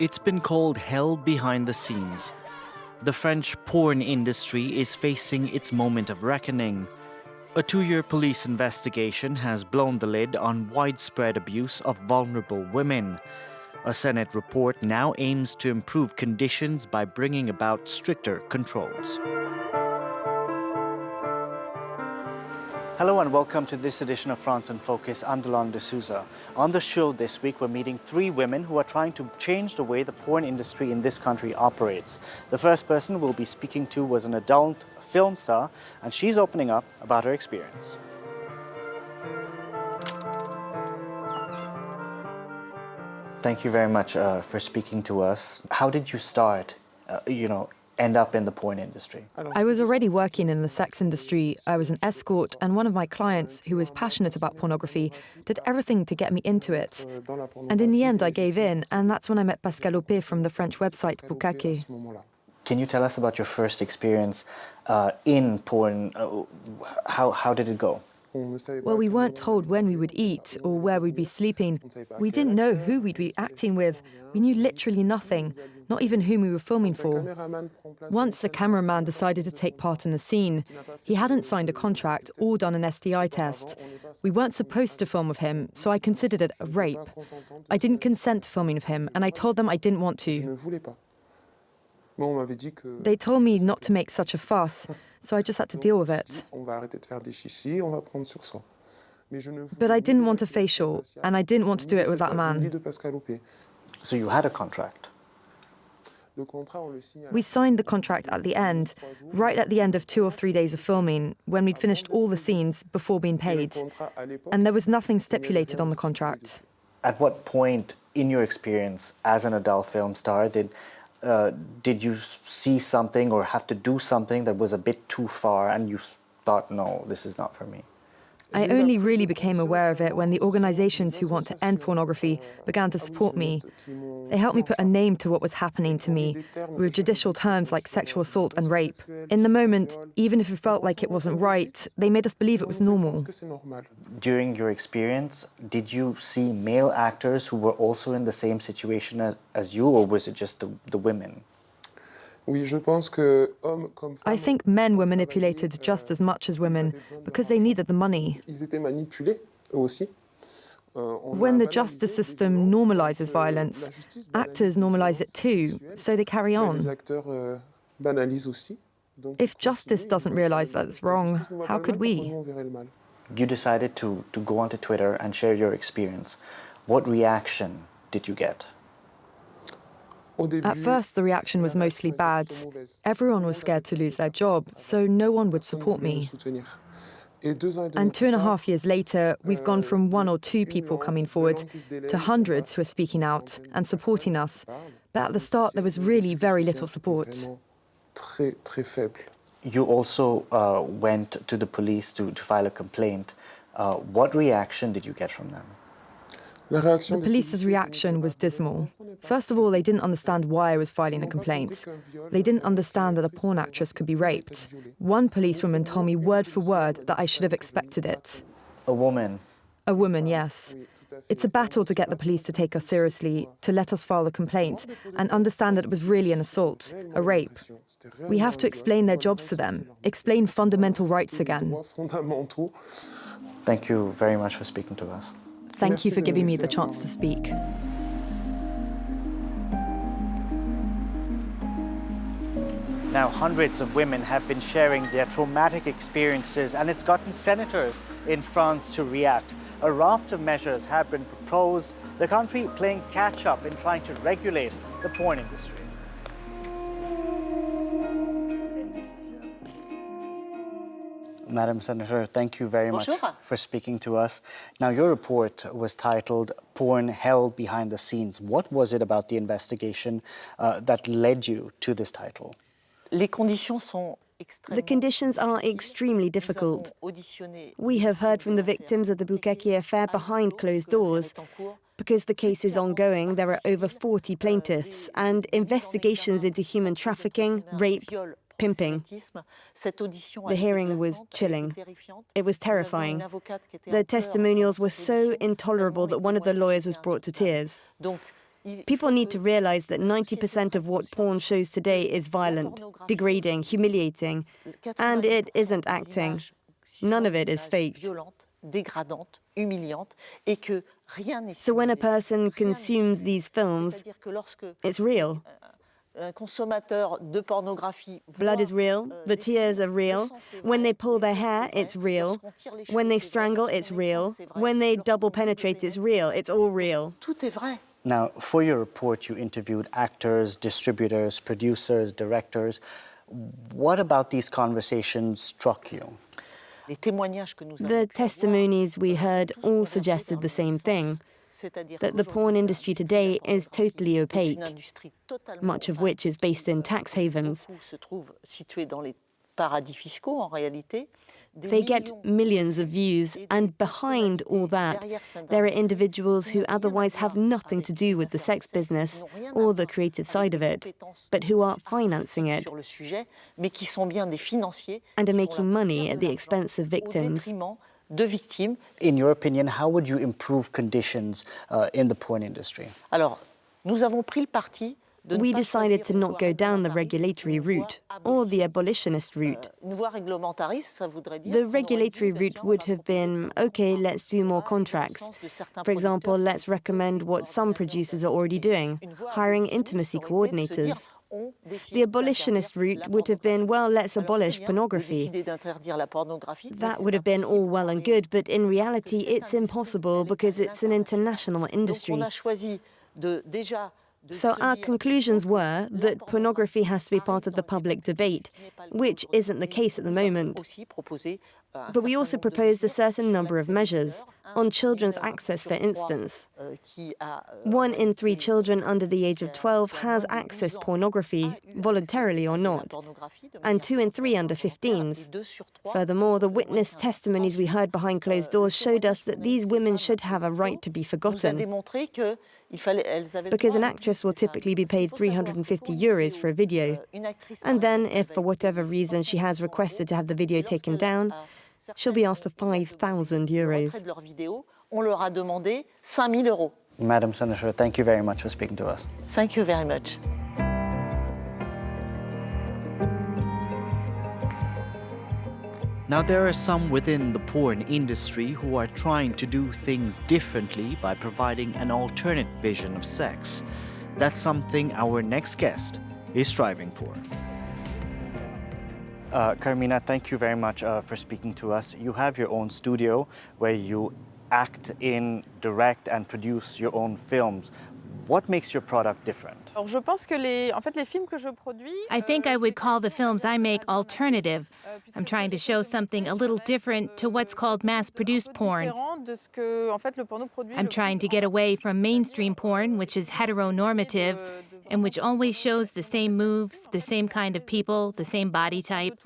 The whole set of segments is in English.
It's been called hell behind the scenes. The French porn industry is facing its moment of reckoning. A 2-year police investigation has blown the lid on widespread abuse of vulnerable women. A Senate report now aims to improve conditions by bringing about stricter controls. Hello and welcome to this edition of France in Focus. I'm Delon de Souza. On the show this week, we're meeting 3 women who are trying to change the way the porn industry in this country operates. The first person we'll be speaking to was an adult film star, and she's opening up about her experience. Thank you very much for speaking to us. How did you start, end up in the porn industry? I was already working in the sex industry. I was an escort, and one of my clients, who was passionate about pornography, did everything to get me into it. And in the end, I gave in, and that's when I met Pascal Opé from the French website Bukake. Can you tell us about your first experience in porn? How did it go? Well, we weren't told when we would eat or where we'd be sleeping. We didn't know who we'd be acting with. We knew literally nothing, not even whom we were filming for. Once a cameraman decided to take part in a scene. He hadn't signed a contract or done an STI test. We weren't supposed to film with him, so I considered it a rape. I didn't consent to filming with him, and I told them I didn't want to. They told me not to make such a fuss, so I just had to deal with it. But I didn't want a facial, and I didn't want to do it with that man. So you had a contract? We signed the contract at the end, right at the end of 2 or 3 days of filming, when we'd finished all the scenes before being paid. And there was nothing stipulated on the contract. At what point in your experience as an adult film star did you see something or have to do something that was a bit too far and you thought, no, this is not for me? I only really became aware of it when the organizations who want to end pornography began to support me. They helped me put a name to what was happening to me, with judicial terms like sexual assault and rape. In the moment, even if it felt like it wasn't right, they made us believe it was normal. During your experience, did you see male actors who were also in the same situation as you, or was it just the women? I think men were manipulated just as much as women because they needed the money. When the justice system normalizes violence, actors normalize it too, so they carry on. If justice doesn't realize that it's wrong, how could we? You decided to go onto Twitter and share your experience. What reaction did you get? At first, the reaction was mostly bad. Everyone was scared to lose their job, so no one would support me. And 2.5 years later, we've gone from 1 or 2 people coming forward to hundreds who are speaking out and supporting us. But at the start, there was really very little support. You also went to the police to file a complaint. What reaction did you get from them? The police's reaction was dismal. First of all, they didn't understand why I was filing a complaint. They didn't understand that a porn actress could be raped. One policewoman told me word for word that I should have expected it. A woman? A woman, yes. It's a battle to get the police to take us seriously, to let us file a complaint, and understand that it was really an assault, a rape. We have to explain their jobs to them, explain fundamental rights again. Thank you very much for speaking to us. Thank you for giving me the chance to speak. Now, hundreds of women have been sharing their traumatic experiences, and it's gotten senators in France to react. A raft of measures have been proposed, the country playing catch-up in trying to regulate the porn industry. Madam Senator, thank you very much for speaking to us. Now, your report was titled Porn Hell Behind the Scenes. What was it about the investigation that led you to this title? The conditions are extremely difficult. We have heard from the victims of the Bukake affair behind closed doors. Because the case is ongoing, there are over 40 plaintiffs, and investigations into human trafficking, rape, pimping. The hearing was chilling. It was terrifying. The testimonials were so intolerable that one of the lawyers was brought to tears. People need to realize that 90% of what porn shows today is violent, degrading, humiliating, and it isn't acting. None of it is faked. So when a person consumes these films, it's real. Blood is real, the tears are real. When they pull their hair, it's real. When they strangle, it's real. When they double penetrate, it's real. It's all real. Now, for your report, you interviewed actors, distributors, producers, directors. What about these conversations struck you? The testimonies we heard all suggested the same thing, that the porn industry today is totally opaque, much of which is based in tax havens. They get millions of views, and behind all that, there are individuals who otherwise have nothing to do with the sex business or the creative side of it, but who are financing it and are making money at the expense of victims. In your opinion, how would you improve conditions in the porn industry? We decided to not go down the regulatory route or the abolitionist route. The regulatory route would have been, okay, let's do more contracts. For example, let's recommend what some producers are already doing, hiring intimacy coordinators. The abolitionist route would have been, well, let's abolish pornography. That would have been all well and good, but in reality, it's impossible because it's an international industry. So our conclusions were that pornography has to be part of the public debate, which isn't the case at the moment. But we also proposed a certain number of measures on children's access, for instance. 1 in 3 children under the age of 12 has accessed pornography, voluntarily or not, and 2 in 3 under 15s. Furthermore, the witness testimonies we heard behind closed doors showed us that these women should have a right to be forgotten. Because an actress will typically be paid €350 for a video. And then, if for whatever reason she has requested to have the video taken down, she'll be asked for €5,000. Madam Senator, thank you very much for speaking to us. Thank you very much. Now, there are some within the porn industry who are trying to do things differently by providing an alternate vision of sex. That's something our next guest is striving for. Carmina, thank you very much for speaking to us. You have your own studio where you act in, direct, and produce your own films. What makes your product different? I think I would call the films I make alternative. I'm trying to show something a little different to what's called mass-produced porn. I'm trying to get away from mainstream porn, which is heteronormative, and which always shows the same moves, the same kind of people, the same body type.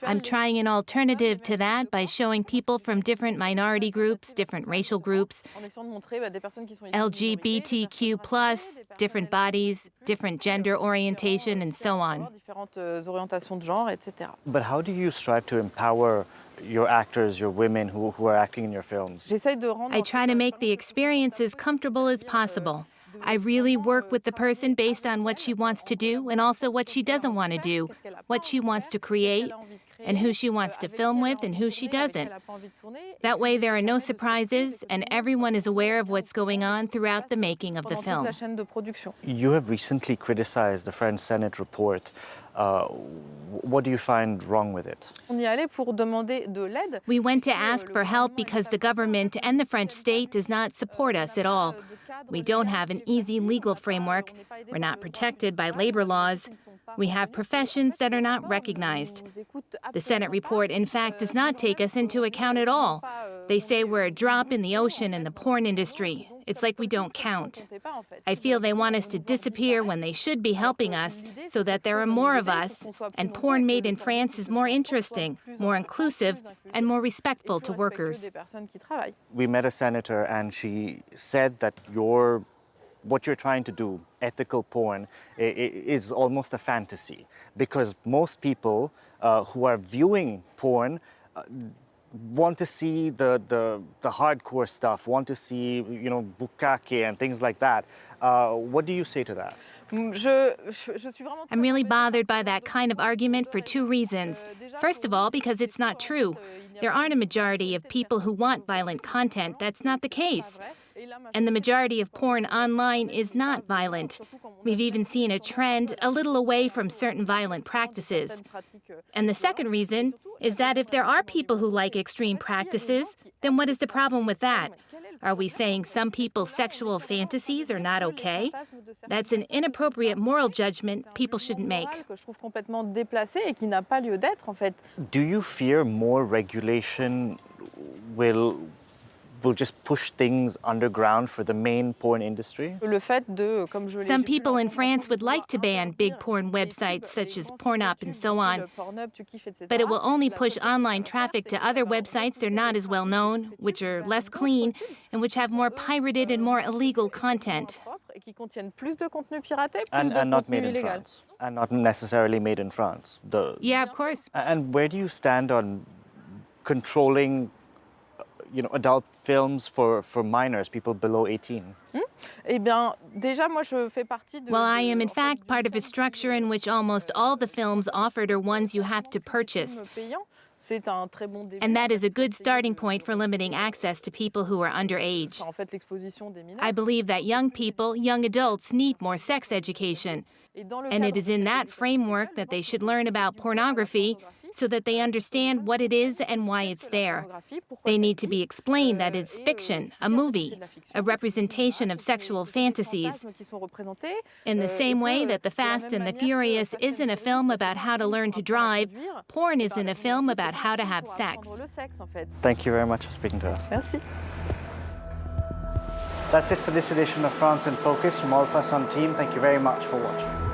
I'm trying an alternative to that by showing people from different minority groups, different racial groups, LGBTQ+, different bodies, different gender orientation, and so on. But how do you strive to empower your actors, your women who are acting in your films? I try to make the experience as comfortable as possible. I really work with the person based on what she wants to do and also what she doesn't want to do, what she wants to create, and who she wants to film with and who she doesn't. That way there are no surprises and everyone is aware of what's going on throughout the making of the film. You have recently criticized the French Senate report. What do you find wrong with it? We went to ask for help because the government and the French state does not support us at all. We don't have an easy legal framework. We're not protected by labor laws. We have professions that are not recognized. The Senate report, in fact, does not take us into account at all. They say we're a drop in the ocean in the porn industry. It's like we don't count. I feel they want us to disappear when they should be helping us so that there are more of us, and porn made in France is more interesting, more inclusive, and more respectful to workers. We met a senator and she said that what you're trying to do, ethical porn, is almost a fantasy because most people who are viewing porn want to see the hardcore stuff, want to see, bukkake and things like that. What do you say to that? I'm really bothered by that kind of argument for two reasons. First of all, because it's not true. There aren't a majority of people who want violent content. That's not the case. And the majority of porn online is not violent. We've even seen a trend a little away from certain violent practices. And the second reason is that if there are people who like extreme practices, then what is the problem with that? Are we saying some people's sexual fantasies are not okay? That's an inappropriate moral judgment people shouldn't make. Do you fear more regulation will just push things underground for the main porn industry? Some people in France would like to ban big porn websites such as Pornhub and so on, but it will only push online traffic to other websites that are not as well known, which are less clean, and which have more pirated and more illegal content. And not made in France, and not necessarily made in France. Yeah, of course. And where do you stand on controlling adult films for minors, people below 18? Well, I am in fact part of a structure in which almost all the films offered are ones you have to purchase. And that is a good starting point for limiting access to people who are underage. I believe that young people, young adults, need more sex education. And it is in that framework that they should learn about pornography so that they understand what it is and why it's there. They need to be explained that it's fiction, a movie, a representation of sexual fantasies. In the same way that The Fast and the Furious isn't a film about how to learn to drive, porn isn't a film about how to have sex. Thank you very much for speaking to us. Merci. That's it for this edition of France in Focus. From all of us on team, thank you very much for watching.